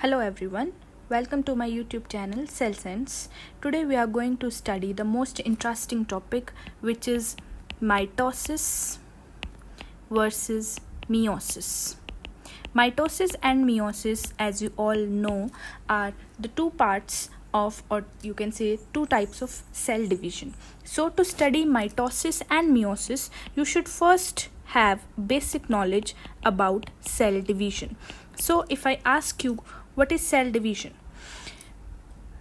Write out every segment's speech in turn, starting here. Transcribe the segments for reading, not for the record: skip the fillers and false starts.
Hello everyone, welcome to my YouTube channel Cell Sense. Today we are going to study the most interesting topic, which is mitosis versus meiosis. Mitosis and meiosis, as you all know, are the two parts of, or you can say two types of cell division. So to study mitosis and meiosis, you should first have basic knowledge about cell division. So if I ask you, what is cell division?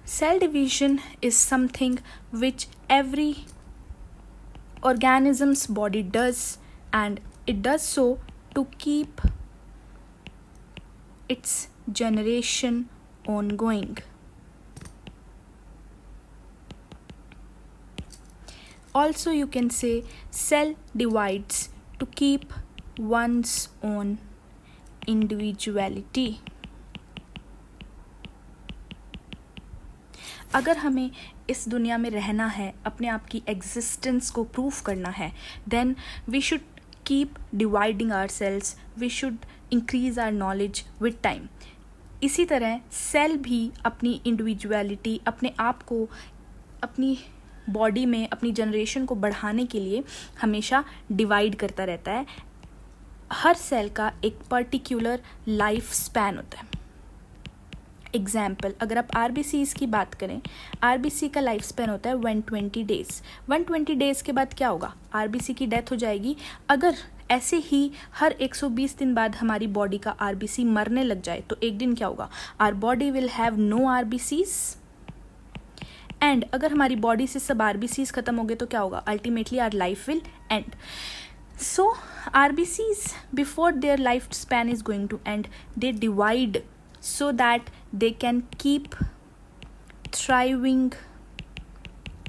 Cell division is something which every organism's body does, and it does so to keep its generation ongoing. Also, you can say cell divides to keep one's own individuality. अगर हमें इस दुनिया में रहना है, अपने आप की एग्जिस्टेंस को प्रूव करना है, then we should keep dividing our cells, we should increase our knowledge with time. इसी तरह सेल भी अपनी इंडिविजुअलिटी, अपने आप को, अपनी बॉडी में अपनी जनरेशन को बढ़ाने के लिए हमेशा डिवाइड करता रहता है. हर सेल का एक पर्टिकुलर लाइफ स्पैन होता है. एग्जाम्पल, अगर आप आरबीसीज की बात करें, आरबीसी का लाइफ स्पैन होता है 120 डेज. 120 डेज के बाद क्या होगा? आरबीसी की डेथ हो जाएगी. अगर ऐसे ही हर 120 दिन बाद हमारी बॉडी का आरबीसी मरने लग जाए तो एक दिन क्या होगा? Our body will have no RBCs. And अगर हमारी बॉडी से सब आरबीसीज खत्म हो गए तो क्या होगा? Ultimately our life will end. So RBCs, before their lifespan is going to end, they divide so that they can keep thriving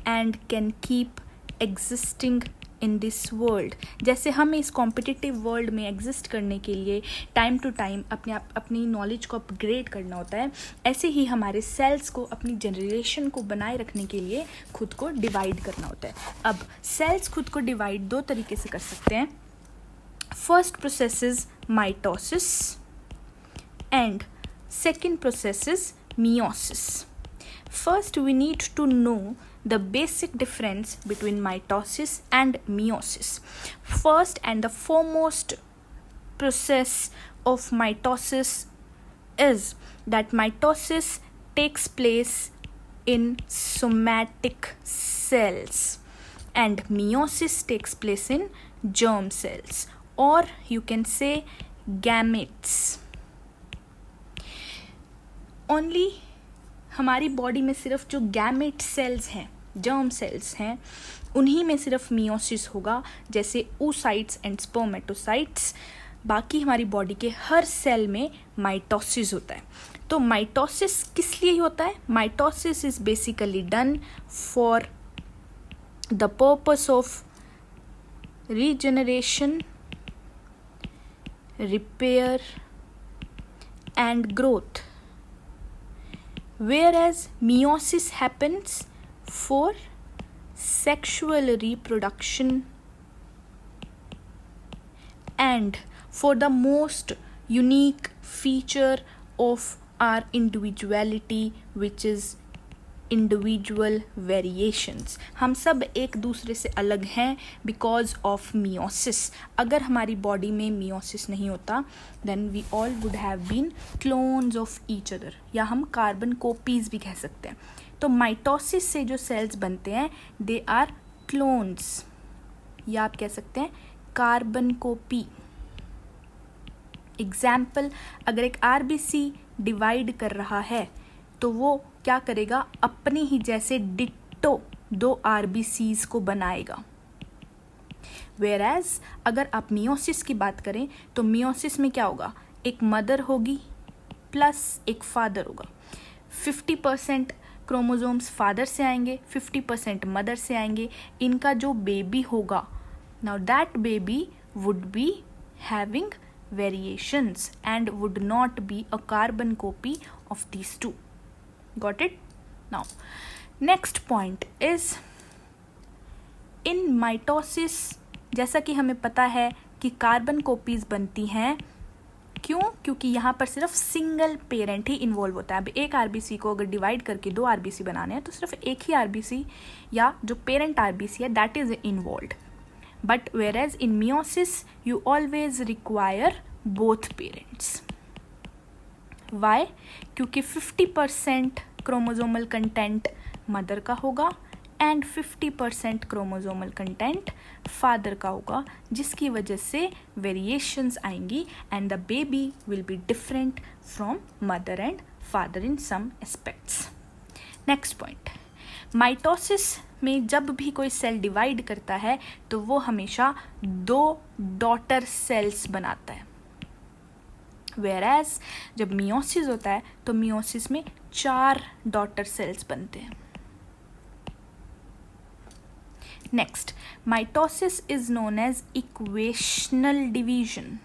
and can keep existing in this world. जैसे हमें इस कॉम्पिटिटिव वर्ल्ड में exist करने के लिए time to time अपनी knowledge को upgrade करना होता है, ऐसे ही हमारे सेल्स को अपनी जनरेशन को बनाए रखने के लिए खुद को डिवाइड करना होता है. अब सेल्स खुद को डिवाइड दो तरीके से कर सकते हैं. First process is mitosis and second process is meiosis. First, we need to know the basic difference between mitosis and meiosis. First and the foremost process of mitosis is that mitosis takes place in somatic cells and meiosis takes place in germ cells, or you can say gametes. Only हमारी body में सिर्फ जो gamete sales हैं, germ cells हैं, उन्हीं में सिर्फ meiosis होगा, जैसे oocytes एंड स्पर्मेटोसाइट्स. बाकी हमारी बॉडी के हर सेल में माइटोसिस होता है. तो माइटोसिस किस लिए होता है? Mitosis is basically done for the purpose of regeneration, repair and growth. Whereas meiosis happens for sexual reproduction and for the most unique feature of our individuality, which is individual variations. हम सब एक दूसरे से अलग हैं because of meiosis. अगर हमारी body में meiosis नहीं होता, then we all would have been clones of each other, या हम कार्बन कॉपीज भी कह सकते हैं. तो माइटोसिस से जो सेल्स बनते हैं, दे आर क्लोन्स, या आप कह सकते हैं कार्बन कॉपी. एग्जाम्पल, अगर एक आरबीसी डिवाइड कर रहा है तो वो क्या करेगा? अपने ही जैसे डिट्टो दो आरबीसीज को बनाएगा. वेयरएज अगर आप मियोसिस की बात करें तो मियोसिस में क्या होगा? एक मदर होगी प्लस एक फादर होगा. 50% क्रोमोसोम्स फादर से आएंगे, 50% मदर से आएंगे. इनका जो बेबी होगा, now that baby would be having variations and would not be a carbon copy of these two. Got it? Now, next point is in mitosis. जैसा कि हमें पता है कि कार्बन कॉपीज बनती हैं क्यों? क्योंकि यहाँ पर सिर्फ सिंगल पेरेंट ही इन्वॉल्व होता है। अब एक आरबीसी को अगर डिवाइड करके 2 आरबीसी बनाने हैं तो सिर्फ एक ही आरबीसी या जो पेरेंट आरबीसी है that is involved, but whereas in meiosis you always require both parents. Why? क्योंकि 50% क्रोमोजोमल कंटेंट मदर का होगा एंड 50% क्रोमोजोमल कंटेंट फादर का होगा, जिसकी वजह से वेरिएशंस आएंगी and the baby will be different from mother and father in some aspects. Next point, mitosis में जब भी कोई सेल डिवाइड करता है तो वो हमेशा 2 डॉटर सेल्स बनाता है, whereas जब मियोसिस होता है तो मियोसिस में 4 डॉटर सेल्स बनते हैं. Next, mitosis is known as equational division.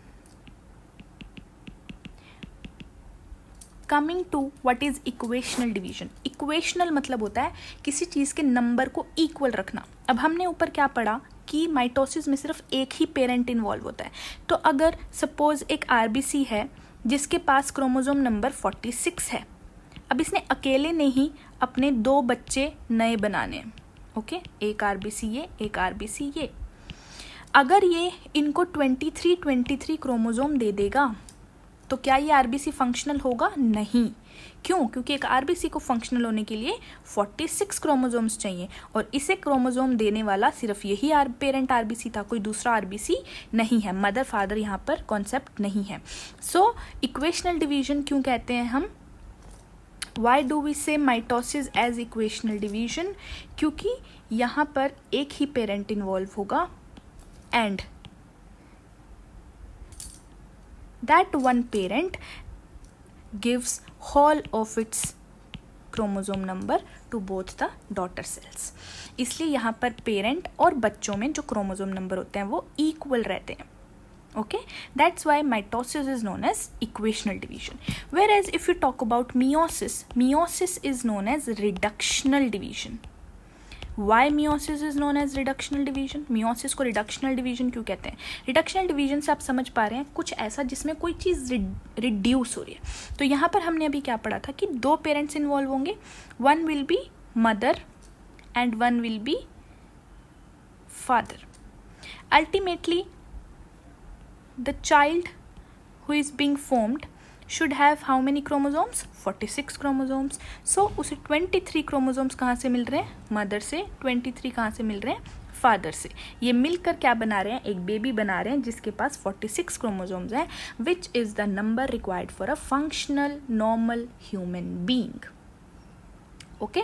Coming to what is equational division. Equational मतलब होता है किसी चीज़ के नंबर को इक्वल रखना. अब हमने ऊपर क्या पढ़ा कि माइटोसिस में सिर्फ एक ही पेरेंट इन्वॉल्व होता है. तो अगर सपोज एक आरबीसी है जिसके पास क्रोमोसोम नंबर 46 है, अब इसने अकेले ने ही अपने 2 बच्चे नए बनाने हैं. ओके, एक आरबीसी ये, एक आरबीसी ये. अगर ये इनको 23 क्रोमोसोम दे देगा तो क्या ये आरबीसी फंक्शनल होगा? नहीं. क्यों? क्योंकि एक आरबीसी को फंक्शनल होने के लिए 46 क्रोमोसोम्स चाहिए और इसे क्रोमोसोम देने वाला सिर्फ यही पेरेंट आरबीसी था, कोई दूसरा आरबीसी नहीं है. मदर फादर यहाँ पर कॉन्सेप्ट नहीं है. सो इक्वेशनल डिवीजन क्यों कहते हैं हम? Why do we say mitosis as equational division? क्योंकि यहाँ पर एक ही पेरेंट इन्वॉल्व होगा and that one parent gives whole of its chromosome number to both the daughter cells. इसलिए यहाँ पर पेरेंट और बच्चों में जो क्रोमोसोम नंबर होते हैं वो इक्वल रहते हैं. Okay, that's why mitosis is known as equational division. Whereas if you talk about meiosis, meiosis is known as reductional division. Why meiosis is known as reductional division? meiosis को reductional division क्यों कहते हैं? reductional division से आप समझ पा रहे हैं कुछ ऐसा जिसमें कोई चीज़ रिड्यूस हो रही है. तो यहाँ पर हमने अभी क्या पढ़ा था कि 2 पेरेंट्स इन्वॉल्व होंगे, one will be mother and one will be father. Ultimately the child who is being formed should have how many chromosomes? 46 chromosomes. So उसे 23 chromosomes कहाँ से मिल रहे हैं? मदर से. 23 कहाँ से मिल रहे हैं? फादर से. ये मिलकर क्या बना रहे हैं? एक बेबी बना रहे हैं जिसके पास 46 chromosomes हैं, which is the number required for a functional normal human being. Okay,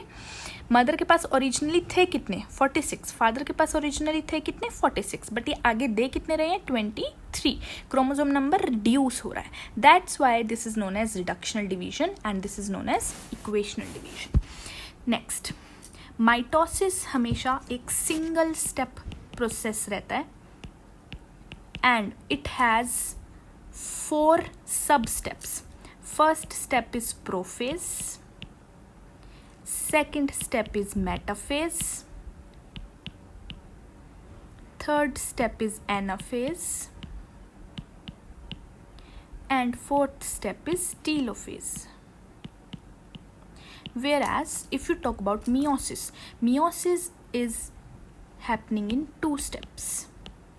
mother के पास ओरिजिनली थे कितने? 46. फादर के पास ओरिजिनली थे कितने? 46. बट ये आगे दे कितने रहे हैं? 23. क्रोमोसोम नंबर रिड्यूस हो रहा है. That's why this is known as reductional division and this is known as equational division. Next, mitosis हमेशा एक सिंगल स्टेप प्रोसेस रहता है एंड इट हैज 4 सब steps. First step is prophase, second step is metaphase, third step is anaphase, and fourth step is telophase. Whereas if you talk about meiosis, meiosis is happening in 2 steps.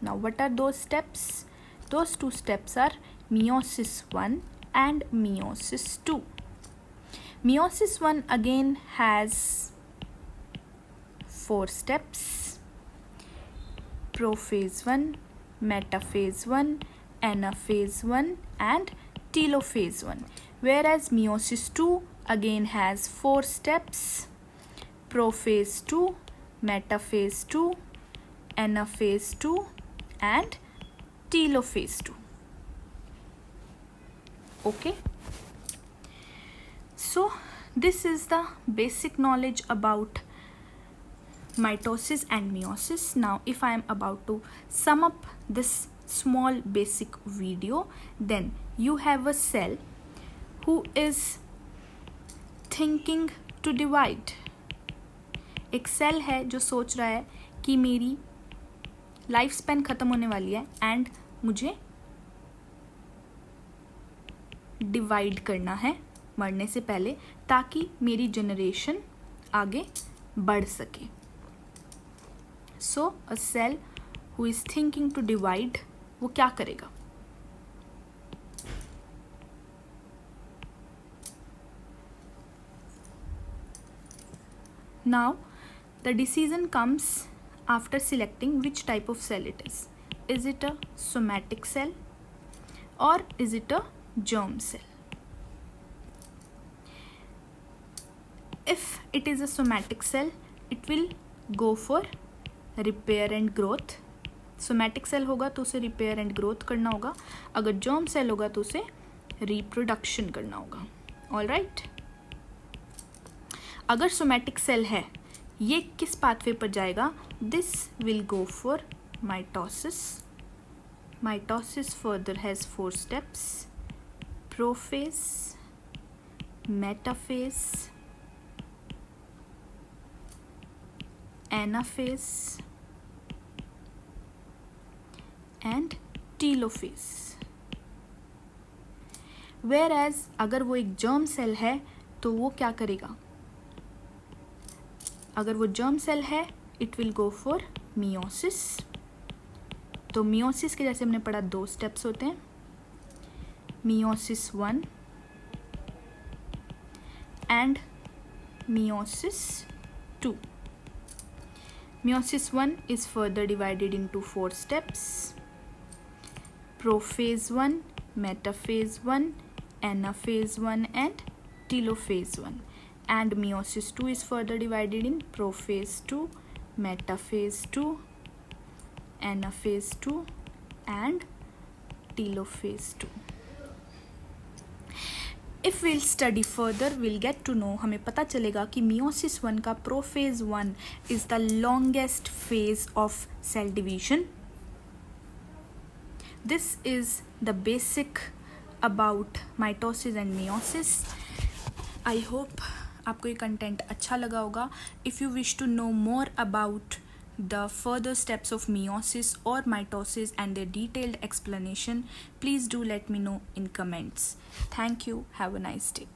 Now what are those steps? Those 2 steps are meiosis 1 and meiosis 2. Meiosis 1 again has 4 steps: prophase 1, metaphase 1, anaphase 1 and telophase 1. Whereas meiosis 2 again has 4 steps: prophase 2, metaphase 2, anaphase 2 and telophase 2. Okay. So this is the basic knowledge about mitosis and meiosis. Now if I am about to sum up this small basic video, then you have a cell who is thinking to divide. एक cell है जो सोच रहा है कि मेरी life span ख़त्म होने वाली है एंड मुझे डिवाइड करना है मरने से पहले, ताकि मेरी जनरेशन आगे बढ़ सके. So a cell who is thinking to divide, वो क्या करेगा? Now the decision comes after selecting which type of cell it is. Is it a somatic cell or is it a germ cell? If it is a somatic cell, it will go for repair and growth. Somatic cell होगा तो उसे repair and growth करना होगा. अगर germ cell होगा तो उसे reproduction करना होगा. All right. अगर सोमैटिक सेल है, ये किस पाथवे पर जाएगा? This will go for mitosis. Mitosis further has 4 steps: prophase, metaphase, anaphase and telophase. Whereas अगर वो एक जर्म सेल है तो वो क्या करेगा? अगर वो जर्म सेल है, it will go for meiosis. तो मियोसिस के जैसे हमने पढ़ा 2 steps होते हैं, meiosis 1 and meiosis 2. Meiosis 1 is further divided into 4 steps: prophase 1, metaphase 1, anaphase 1 and telophase 1. And meiosis 2 is further divided in prophase 2, metaphase 2, anaphase 2 and telophase 2. If we'll study further, we'll get to know, हमें पता चलेगा कि meiosis 1 का prophase 1 is the longest phase of cell division. This is the basic about mitosis and meiosis. I hope आपको ये content अच्छा लगा होगा. If you wish to know more about the further steps of meiosis or mitosis and their detailed explanation, please do let me know in comments. Thank you. Have a nice day.